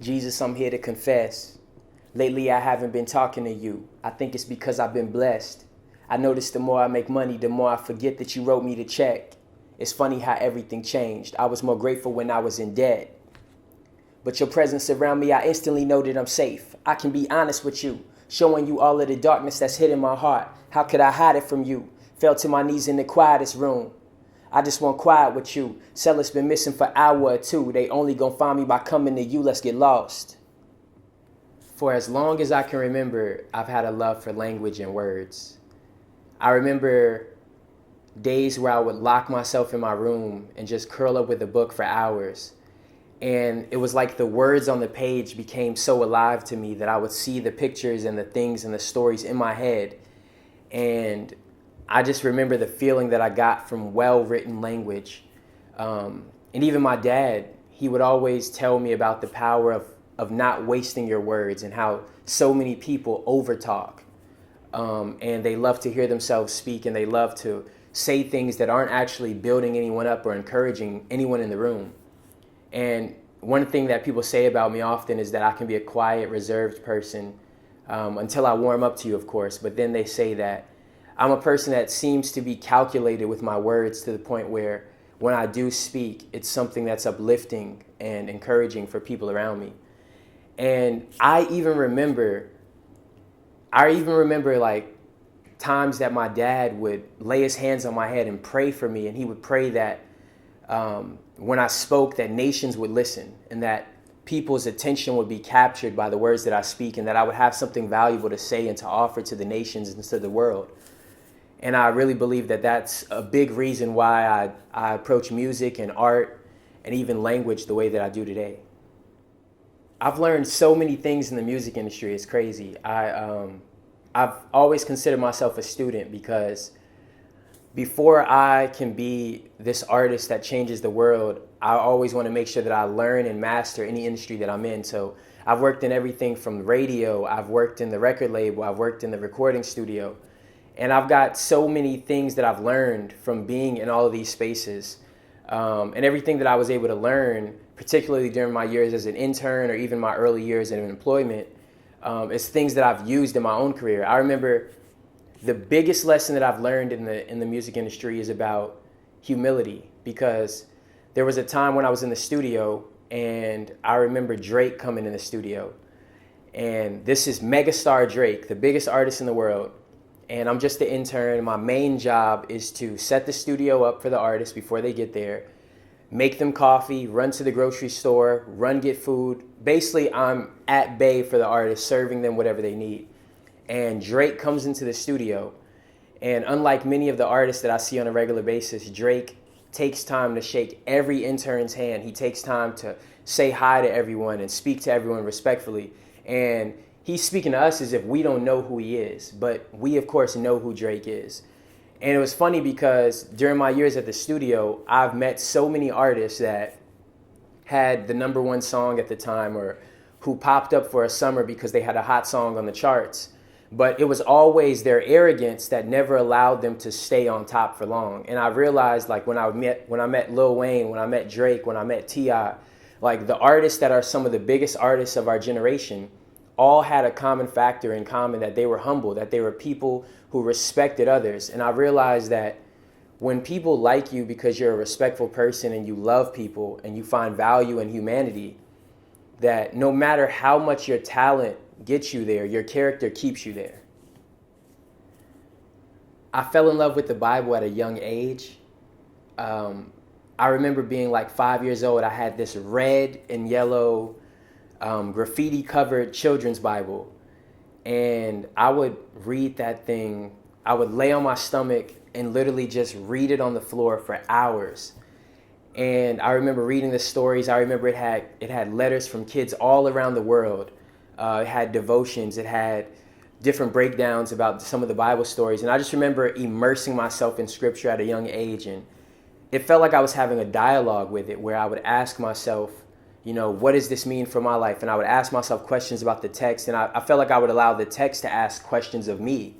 Jesus, I'm here to confess. Lately, I haven't been talking to you. I think it's because I've been blessed. I notice the more I make money, the more I forget that you wrote me the check. It's funny how everything changed. I was more grateful when I was in debt. But your presence around me, I instantly know that I'm safe. I can be honest with you, showing you all of the darkness that's hid in my heart. How could I hide it from you? Fell to my knees in the quietest room. I just want quiet with you. Cellus been missing for an hour or two. They only gonna find me by coming to you. Let's get lost. For as long as I can remember, I've had a love for language and words. I remember days where I would lock myself in my room and just curl up with a book for hours. And it was like the words on the page became so alive to me that I would see the pictures and the things and the stories in my head. And I just remember the feeling that I got from well-written language. And even my dad, he would always tell me about the power of not wasting your words and how so many people overtalk. And they love to hear themselves speak, and they love to say things that aren't actually building anyone up or encouraging anyone in the room. And one thing that people say about me often is that I can be a quiet, reserved person until I warm up to you, of course. But then they say that I'm a person that seems to be calculated with my words to the point where when I do speak, it's something that's uplifting and encouraging for people around me. And I even remember like times that my dad would lay his hands on my head and pray for me, and he would pray that when I spoke, that nations would listen and that people's attention would be captured by the words that I speak, and that I would have something valuable to say and to offer to the nations and to the world. And I really believe that that's a big reason why I approach music and art and even language the way that I do today. I've learned so many things in the music industry. It's crazy. I've always considered myself a student, because before I can be this artist that changes the world, I always want to make sure that I learn and master any industry that I'm in. So I've worked in everything from radio, I've worked in the record label, I've worked in the recording studio. And I've got so many things that I've learned from being in all of these spaces. And everything that I was able to learn, particularly during my years as an intern or even my early years in employment, is things that I've used in my own career. I remember the biggest lesson that I've learned in the music industry is about humility, because there was a time when I was in the studio and I remember Drake coming in the studio. And this is megastar Drake, the biggest artist in the world. And I'm just the intern. My main job is to set the studio up for the artists before they get there, make them coffee, run to the grocery store, run get food. Basically, I'm at bay for the artists, serving them whatever they need. And Drake comes into the studio. And unlike many of the artists that I see on a regular basis, Drake takes time to shake every intern's hand. He takes time to say hi to everyone and speak to everyone respectfully. And he's speaking to us as if we don't know who he is, but we, of course, know who Drake is. And it was funny because during my years at the studio, I've met so many artists that had the #1 song at the time, or who popped up for a summer because they had a hot song on the charts. But it was always their arrogance that never allowed them to stay on top for long. And I realized, like, when I met Lil Wayne, when I met Drake, when I met T.I., like, the artists that are some of the biggest artists of our generation all had a common factor in common, that they were humble, that they were people who respected others. And I realized that when people like you because you're a respectful person and you love people and you find value in humanity, that no matter how much your talent gets you there, your character keeps you there. I fell in love with the Bible at a young age. I remember being like 5 years old. I had this red and yellow graffiti covered children's Bible, and I would read that thing. I would lay on my stomach and literally just read it on the floor for hours. And I remember reading the stories. I remember it had letters from kids all around the world. It had devotions. It had different breakdowns about some of the Bible stories. And I just remember immersing myself in scripture at a young age, and it felt like I was having a dialogue with it, where I would ask myself, you know, what does this mean for my life? And I would ask myself questions about the text, and I felt like I would allow the text to ask questions of me.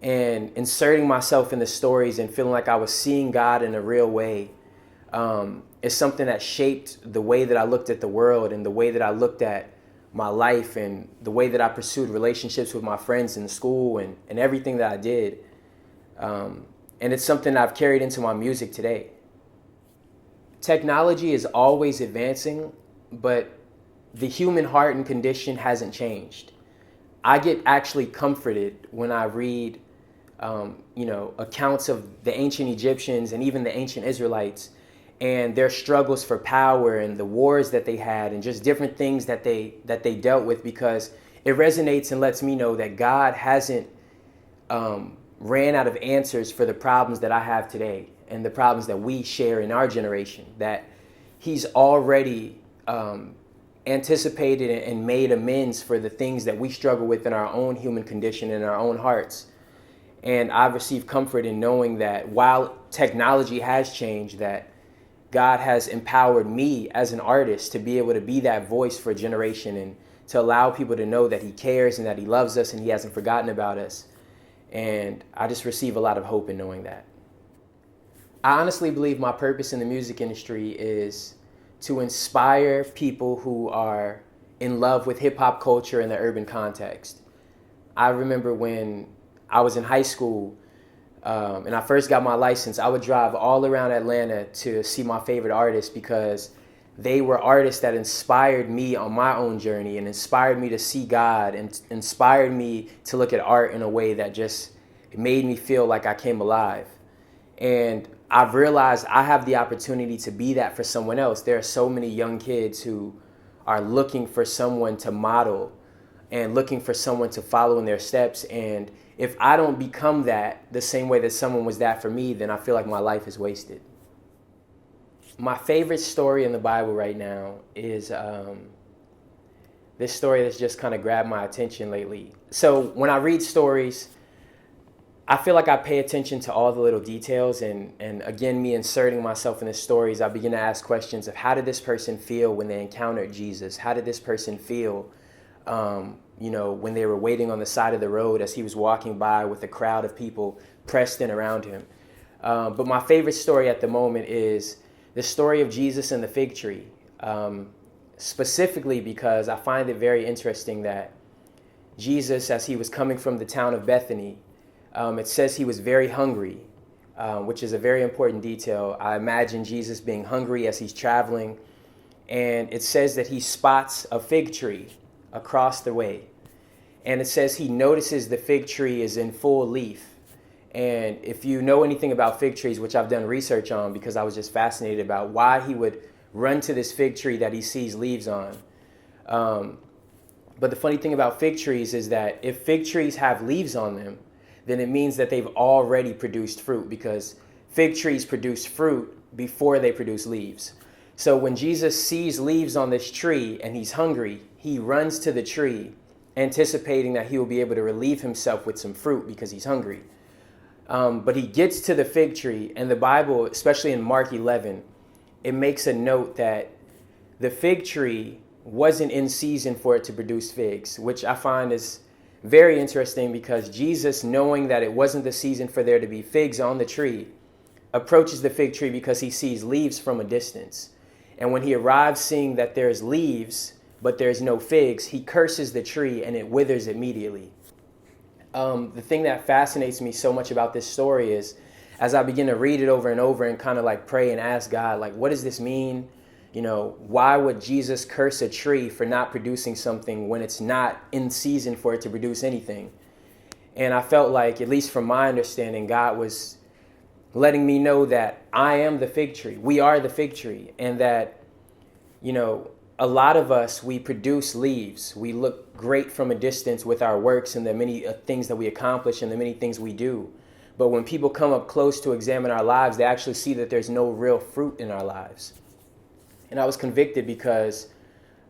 And inserting myself in the stories and feeling like I was seeing God in a real way is something that shaped the way that I looked at the world and the way that I looked at my life and the way that I pursued relationships with my friends in school and everything that I did. And it's something I've carried into my music today. Technology is always advancing, but the human heart and condition hasn't changed. I get actually comforted when I read, accounts of the ancient Egyptians and even the ancient Israelites and their struggles for power and the wars that they had and just different things that they dealt with, because it resonates and lets me know that God hasn't ran out of answers for the problems that I have today and the problems that we share in our generation, that he's already anticipated and made amends for the things that we struggle with in our own human condition and in our own hearts. And I've received comfort in knowing that while technology has changed, that God has empowered me as an artist to be able to be that voice for a generation and to allow people to know that he cares and that he loves us and he hasn't forgotten about us. And I just receive a lot of hope in knowing that. I honestly believe my purpose in the music industry is to inspire people who are in love with hip hop culture in the urban context. I remember when I was in high school and I first got my license, I would drive all around Atlanta to see my favorite artists because they were artists that inspired me on my own journey and inspired me to see God and inspired me to look at art in a way that just made me feel like I came alive. And I've realized I have the opportunity to be that for someone else. There are so many young kids who are looking for someone to model and looking for someone to follow in their steps. And if I don't become that the same way that someone was that for me, then I feel like my life is wasted. My favorite story in the Bible right now is this story that's just kind of grabbed my attention lately. So when I read stories, I feel like I pay attention to all the little details. And again, me inserting myself in the stories, I begin to ask questions of how did this person feel when they encountered Jesus? How did this person feel when they were waiting on the side of the road as he was walking by with a crowd of people pressed in around him? But my favorite story at the moment is the story of Jesus and the fig tree, specifically because I find it very interesting that Jesus, as he was coming from the town of Bethany, it says he was very hungry, which is a very important detail. I imagine Jesus being hungry as he's traveling, and it says that he spots a fig tree across the way. And it says he notices the fig tree is in full leaf. And if you know anything about fig trees, which I've done research on because I was just fascinated about why he would run to this fig tree that he sees leaves on. But the funny thing about fig trees is that if fig trees have leaves on them, then it means that they've already produced fruit, because fig trees produce fruit before they produce leaves. So when Jesus sees leaves on this tree and he's hungry, he runs to the tree, anticipating that he will be able to relieve himself with some fruit because he's hungry. But he gets to the fig tree, and the Bible, especially in Mark 11, it makes a note that the fig tree wasn't in season for it to produce figs, which I find is very interesting because Jesus, knowing that it wasn't the season for there to be figs on the tree, approaches the fig tree because he sees leaves from a distance. And when he arrives seeing that there's leaves, but there's no figs, he curses the tree and it withers immediately. The thing that fascinates me so much about this story is, as I begin to read it over and over and kind of like pray and ask God, like, what does this mean? Why would Jesus curse a tree for not producing something when it's not in season for it to produce anything? And I felt like, at least from my understanding, God was letting me know that I am the fig tree. We are the fig tree. And that, a lot of us, we produce leaves. We look great from a distance with our works and the many things that we accomplish and the many things we do. But when people come up close to examine our lives, they actually see that there's no real fruit in our lives. And I was convicted because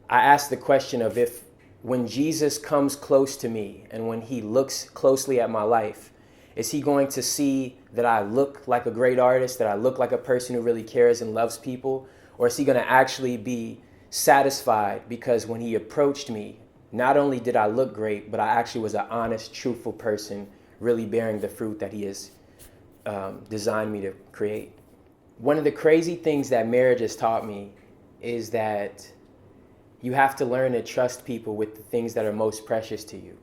I asked the question of, if when Jesus comes close to me and when he looks closely at my life, is he going to see that I look like a great artist, that I look like a person who really cares and loves people? Or is he going to actually be satisfied because when he approached me, not only did I look great, but I actually was an honest, truthful person, really bearing the fruit that he has designed me to create? one of the crazy things that marriage has taught me is that you have to learn to trust people with the things that are most precious to you.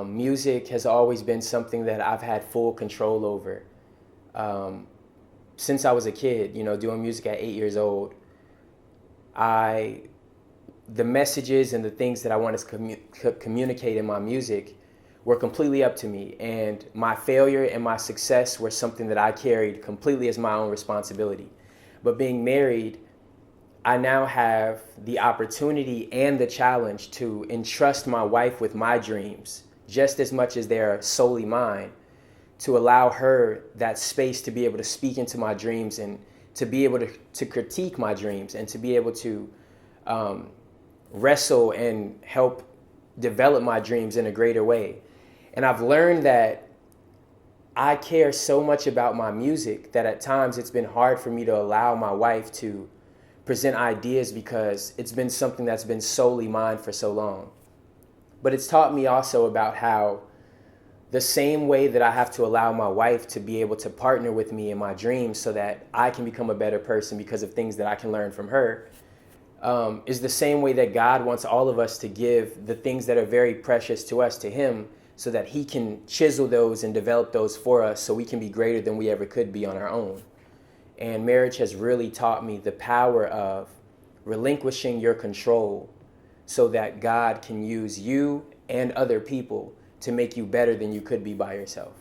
Music has always been something that I've had full control over. Since I was a kid, doing music at 8 years old, the messages and the things that I wanted to communicate in my music were completely up to me. And my failure and my success were something that I carried completely as my own responsibility. But being married, I now have the opportunity and the challenge to entrust my wife with my dreams, just as much as they're solely mine, to allow her that space to be able to speak into my dreams and to be able to critique my dreams and to be able to wrestle and help develop my dreams in a greater way. And I've learned that I care so much about my music that at times it's been hard for me to allow my wife to present ideas because it's been something that's been solely mine for so long. But it's taught me also about how the same way that I have to allow my wife to be able to partner with me in my dreams so that I can become a better person because of things that I can learn from her, is the same way that God wants all of us to give the things that are very precious to us to Him so that He can chisel those and develop those for us so we can be greater than we ever could be on our own. And marriage has really taught me the power of relinquishing your control so that God can use you and other people to make you better than you could be by yourself.